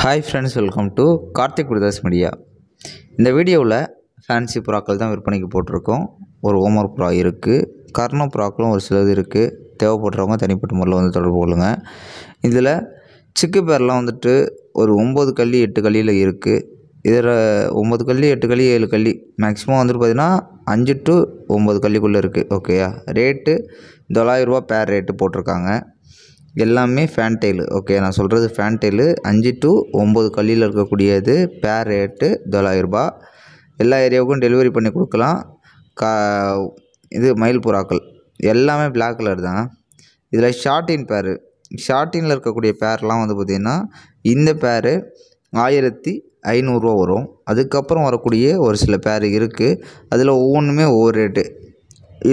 Hi friends, welcome to Karthik brothers media. இந்த வீடியோவில் fancy புறாக்கள் தான் விற்பனைக்கு போட்டிருக்கோம். ஒரு ஓமர் புறா இருக்குது, கர்ண புறாக்களும் ஒரு சிலது இருக்குது. தேவைப்படுறவங்க தனிப்பட்ட முறையில் வந்து தொடர்பு கொள்ளுங்கள். இதில் சிக்கு பேர்லாம் வந்துட்டு ஒரு 9 கள்ளி 8 கள்ளியில் இருக்குது. இதில் 9 கள்ளி 8 கள்ளி 7 கள்ளி மேக்ஸிமம் வந்துட்டு பார்த்திங்கன்னா 5 to 9 கள்ளிக்குள்ளே இருக்குது. ஓகேயா, ரேட்டு $900 பேர் ரேட்டு போட்டிருக்காங்க. எல்லாமே ஃபேன்டெயிலு. ஓகே, நான் சொல்கிறது ஃபேன்டெயிலு 5 to 9 கள்ளியில் இருக்கக்கூடியது. பேர் ரேட்டு $900. எல்லா ஏரியாவுக்கும் டெலிவரி பண்ணி கொடுக்கலாம். இது மயில் புறாக்கள் எல்லாமே பிளாக் கலர் தான். இதில் ஷார்டின் பேரு, ஷார்டினில் இருக்கக்கூடிய பேர்லாம் வந்து பார்த்திங்கன்னா இந்த பேரு $1500 வரும். அதுக்கப்புறம் வரக்கூடிய ஒரு சில பேர் இருக்குது, அதில் ஒவ்வொன்றுமே ஒவ்வொரு ரேட்டு.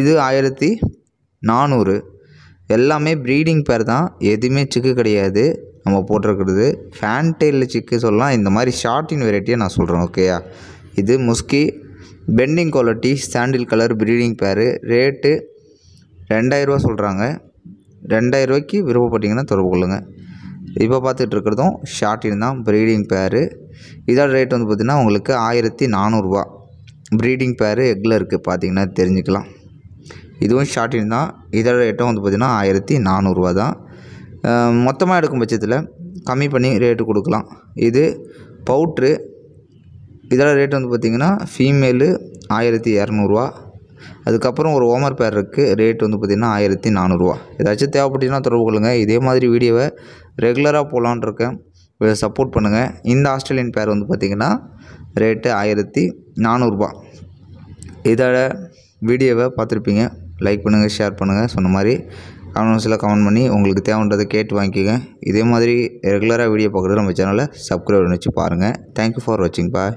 இது 1400. எல்லாமே ப்ரீடிங் பேர் தான், எதுவுமே சிக்கு கிடையாது. நம்ம போட்டிருக்கிறது ஃபேன்டெயிலில் சிக்கு சொல்லலாம். இந்த மாதிரி ஷார்டின் வெரைட்டியை நான் சொல்கிறேன். ஓகேயா, இது முஸ்கி பெண்டிங் குவாலிட்டி சாண்டில் கலர் ப்ரீடிங் பேரு. ரேட்டு $2000 சொல்கிறாங்க. $2000 விருப்பப்பட்டிங்கன்னா தொடர்பு கொள்ளுங்கள். இப்போ பார்த்துட்டு இருக்கிறதும் ஷார்டின் தான், ப்ரீடிங் பேரு. இதோட ரேட் வந்து பார்த்திங்கன்னா உங்களுக்கு $1400. ப்ரீடிங் பேரு எக்கில் இருக்குது, பார்த்திங்கன்னா தெரிஞ்சுக்கலாம். இதுவும் ஷார்டின் தான். இதோட ரேட்டும் வந்து பார்த்திங்கன்னா $1400 தான். மொத்தமாக எடுக்கும் பட்சத்தில் கம்மி பண்ணி ரேட்டு கொடுக்கலாம். இது பவுட்ரு. இதோட ரேட் வந்து பார்த்திங்கன்னா ஃபீமேலு $1200. அதுக்கப்புறம் ஒரு ஓமர் பேர் இருக்குது, ரேட் வந்து பார்த்திங்கன்னா $1400. ஏதாச்சும் தேவைப்பட்டீங்கன்னா தொடர்பு கொள்ளுங்கள். இதே மாதிரி வீடியோவை ரெகுலராக போகலான்னு இருக்கேன், சப்போர்ட் பண்ணுங்கள். இந்த ஆஸ்திரேலியன் பேர் வந்து பார்த்திங்கன்னா ரேட்டு $1400. இதோட வீடியோவை பார்த்துருப்பீங்க. லைக் பண்ணுங்கள், ஷேர் பண்ணுங்கள். சொன்ன மாதிரி கமெண்ட்ஸில் கமெண்ட் பண்ணி உங்களுக்கு தேவைன்றதை கேட்டு வாங்கிக்கோங்க. இதே மாதிரி ரெகுலராக வீடியோ பார்க்குறது நம்ம சேனலை சப்ஸ்கிரைப் பண்ணி வச்சு பாருங்கள். தேங்க்யூ ஃபார் வாட்சிங். பாய்.